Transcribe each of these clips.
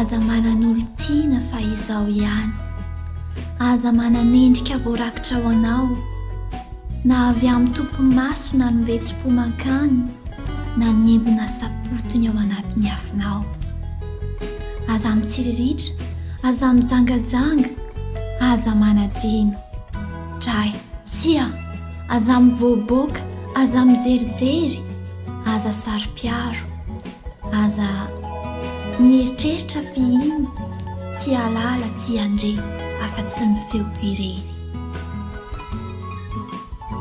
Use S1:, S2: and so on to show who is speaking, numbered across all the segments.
S1: aza manan'olo tiana fa izao ihany, aza mananendrika voarakitra ho anao, na avy amin'ny tompo-maso na novetsim-pomankany na niembina sapotony ao anatin'ny afinao. Aza mitsiriritra, aza mijangajanga, aza manadino, dray, tsia, aza mivoaboaka, aza mijerijery, aza sari-piaro, aza mieritreritra fihiny, tsy alala, tsy andre, afa-tsy mifeoko irery.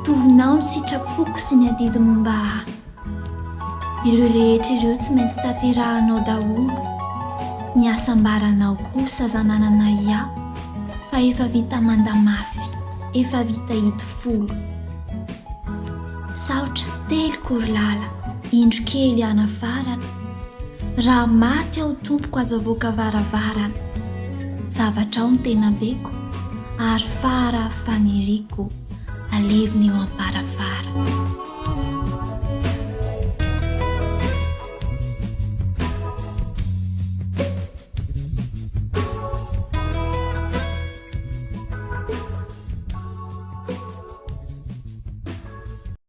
S1: Tovinao ny sitrapoko sy ny adidiny mba ireo rehetra ireo tsy maintsy tanterahanao daholo, ny asambaranao kosa zananana ia, fa efa vita mandamafy, efa vita hity folo. Saotra telo korolala, indro kely anavarana, raha maty ao tompoko aza voaka varavarana, zavatra ao ny tena beko, ary fara faniriko aleviny eo